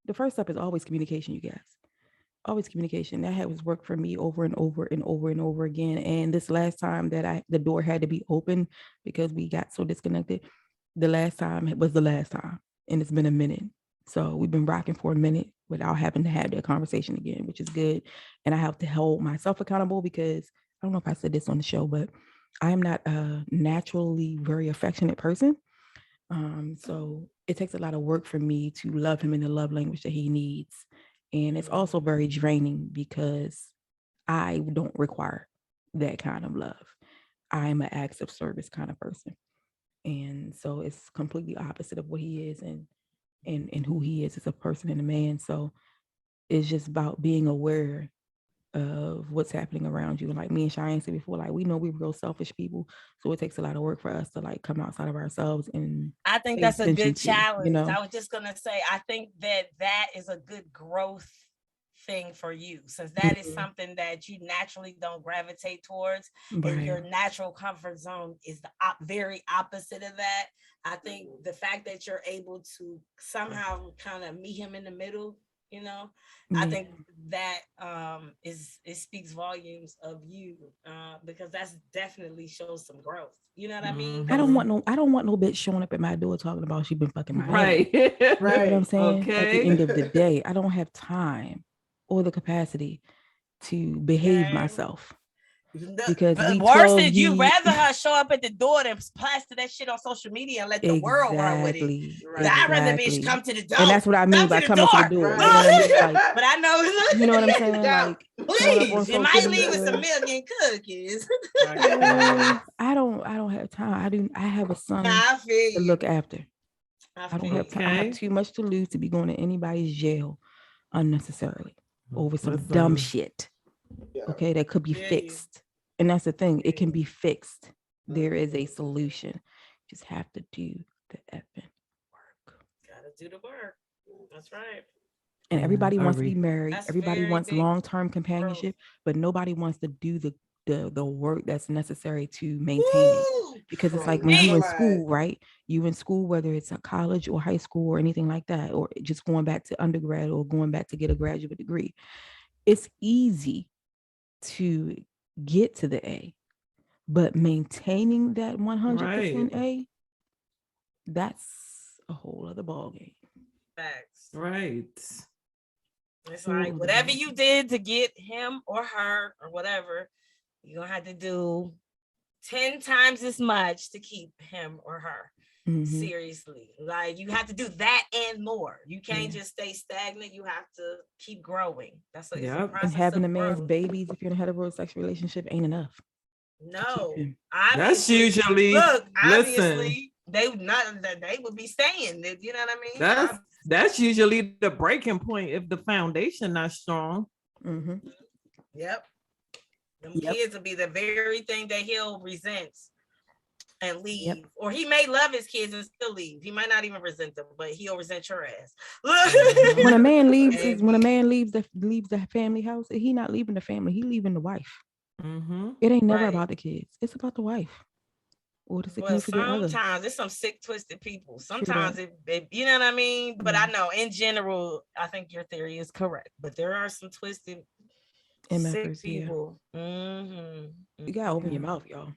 the first step is always communication, you guys. Always communication. That was worked for me over and over and over and over again. And this last time that the door had to be open because we got so disconnected, the last time was the last time. And it's been a minute. So we've been rocking for a minute without having to have that conversation again, which is good. And I have to hold myself accountable because I don't know if I said this on the show, but I am not a naturally very affectionate person. So it takes a lot of work for me to love him in the love language that he needs. And it's also very draining because I don't require that kind of love. I'm an acts of service kind of person. And so it's completely opposite of what he is and who he is as a person and a man. So it's just about being aware of what's happening around you. And like me and Cheyenne said before, like we know we're real selfish people. So it takes a lot of work for us to like come outside of ourselves. And I think that's a good challenge. You know? I was just gonna say, I think that is a good growth thing for you, since that is something that you naturally don't gravitate towards, and your natural comfort zone is the very opposite of that. I think the fact that you're able to somehow kind of meet him in the middle, you know, I think that it speaks volumes of you, because that's definitely shows some growth. You know what I mean? I don't want no bitch showing up at my door talking about she been fucking my right. Right. You know what I'm saying? Okay. At the end of the day, I don't have time or the capacity to behave myself. Because worse is you rather her show up at the door than plaster that shit on social media and let the world run with it. Right. I'd rather bitch come to the door. And that's what I mean by coming to the door. Right. You know what I mean? Like, but I know you know what I'm saying? Like, please, you might leave with some million cookies. I don't have time. I have a son to look after. I don't have time. I have too much to lose to be going to anybody's jail unnecessarily over some dumb shit. Okay, that could be fixed. And that's the thing, it can be fixed. There is a solution. You just have to do the effing work. Gotta do the work. That's right. And everybody wants to be married. Everybody wants long-term companionship, but nobody wants to do the work that's necessary to maintain it. Because it's like when you're in school, right? You in school, whether it's a college or high school or anything like that, or just going back to undergrad or going back to get a graduate degree. It's easy to get to the A, but maintaining that 100% A, that's a whole other ballgame. Facts. Right. It's like whatever you did to get him or her or whatever, you're gonna have to do 10 times as much to keep him or her. Seriously, like you have to do that and more. You can't just stay stagnant. You have to keep growing. That's what and having a man's babies if you're in a heterosexual relationship ain't enough. No, that's usually obviously they would be staying. You know what I mean? That's usually the breaking point if the foundation not strong. Yep. Them kids will be the very thing that he'll resent and leave, or he may love his kids and still leave. He might not even resent them, but he'll resent your ass. When a man leaves the family house, he not leaving the family. He leaving the wife. It ain't never about the kids. It's about the wife or the significant other. Sometimes it's some sick, twisted people. Sometimes it you know what I mean. But I know in general, I think your theory is correct. But there are some twisted, sick people. You gotta open your mouth, y'all.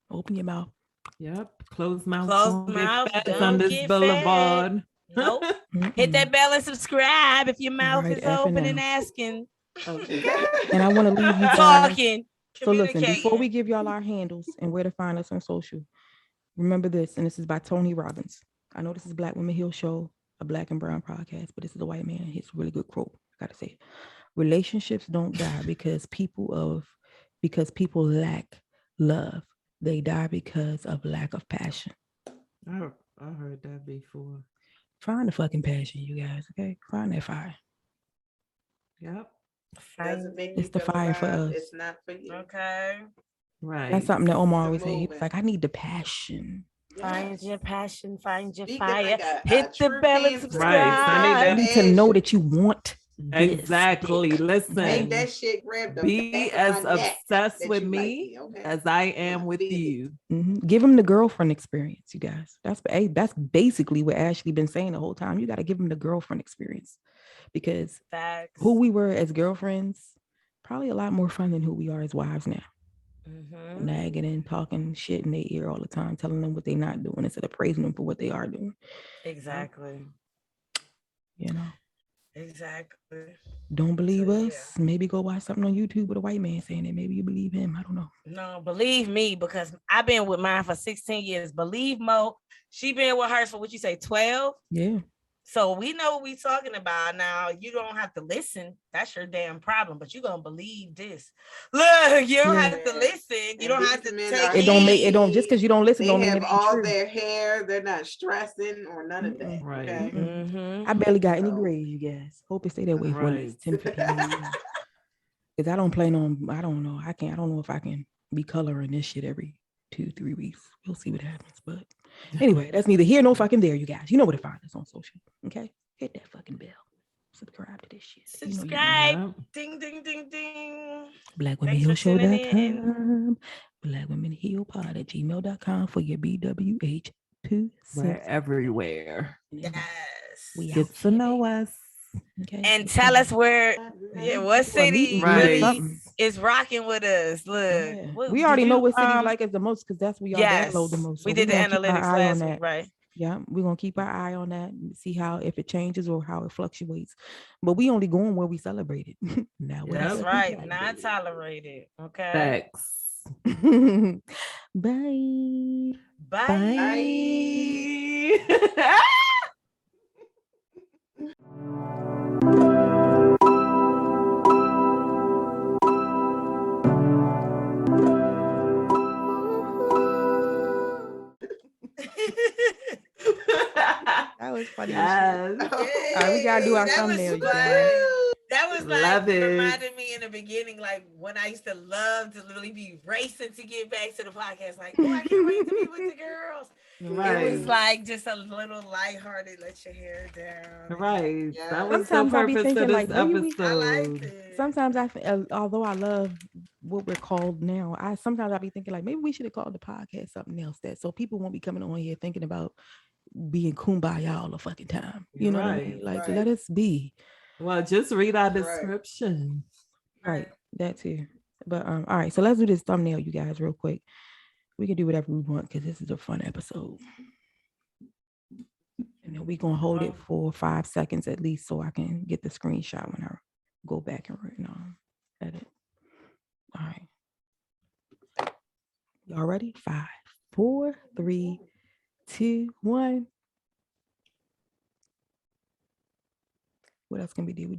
Open your mouth. Yep. Closed mouth. Closed mouth on this boulevard. Nope. Hit that bell and subscribe if your mouth is open and asking. Okay. And I want to leave you guys talking. So listen, before we give y'all our handles and where to find us on social, Remember this, and this is by Tony Robbins. I know this is Black Women Heal Show, a Black and Brown podcast, but this is a white man. His really good quote. I gotta say, relationships don't die because people lack love. They die because of lack of passion. I heard that before. Find the fucking passion, you guys. Okay, find that fire. Yep. Doesn't make It's you the feel fire for alive, us. it's not for you. Okay. Right. That's something that Omar The always say. He was movement. like, I need the passion. Find Yes. your passion, find your Speaking fire. like a Hit the true bell and Panther. subscribe. Right. You need to know that you want this. Exactly. Listen. Make that shit grab the Be back of as my neck obsessed that with you me like okay? as I am with Feel it. you. Give him the girlfriend experience, you guys. That's basically what Ashley been saying the whole time. You got to give him the girlfriend experience, because Facts. who we were as girlfriends probably a lot more fun than who we are as wives now. Nagging and talking shit in their ear all the time, telling them what they're not doing instead of praising them for what they are doing. Exactly. You know, Exactly. don't believe So, us. Maybe go watch something on YouTube with a white man saying it. Maybe you believe him. I don't know. No, believe me, because I've been with mine for 16 years. Believe Mo, she been with hers for what you say, 12? Yeah. So we know what we talking about now. You don't have to listen. That's your damn problem. But you're gonna believe this. Look, you don't have to listen. You don't have to take it don't just because you don't listen. They don't mean have it ain't all true. their hair. They're not stressing or none of that. Right. Okay. I barely got any So- grades, you guys. Hope it stay that way for at Right. least 10, 15 years. Because I don't plan on, I don't know. I don't know if I can be coloring this shit every 2-3 weeks. We'll see what happens. But anyway, that's neither here nor fucking there, you guys. You know where to find us on social. Okay? Hit that fucking bell. Subscribe to this shit. subscribe. Yeah. Ding, ding, ding, ding. BlackWomenHealShow.com. BlackWomenHealPod@gmail.com for your BWH to We're everywhere. Yes. We Get out to here, know baby. us. Okay. And tell us where, what city Right. really is rocking with us. Look, Yeah. what- We already did know you, what city like us the most, because that's where y'all yes, download the most. So we did the gonna keep our analytics eye on last that. week, right? Yeah, we're gonna keep our eye on that and see how, if it changes or how it fluctuates. But we only going where we celebrate it. Now where the That's fuck right. we Not at? tolerated. Okay. Facts. Bye. Bye. Bye. That was funny. Yes. All right, we gotta do our That was thumbnail, you fun. guys. That was like, Love it. reminded me in the beginning, like when I used to love to literally be racing to get back to the podcast. Like, oh, I can't wait to be with the girls. Right. It was like just a little lighthearted, let your hair down. Right. Yeah. That was Sometimes the I be purpose thinking, of this like, maybe we- I liked episode. it. Sometimes although I love what we're called now, sometimes I be thinking like maybe we should have called the podcast something else, that so people won't be coming on here thinking about being kumbaya all the fucking time. You know what I mean? Like, let us be. Well, just read our Right. description. Right. That too. But all right, so let's do this thumbnail, you guys, real quick. We can do whatever we want because this is a fun episode. And then we're gonna hold it for 5 seconds at least so I can get the screenshot when I go back and edit. All right. Y'all ready? 5, 4, 3, 2, 1. What else can we do?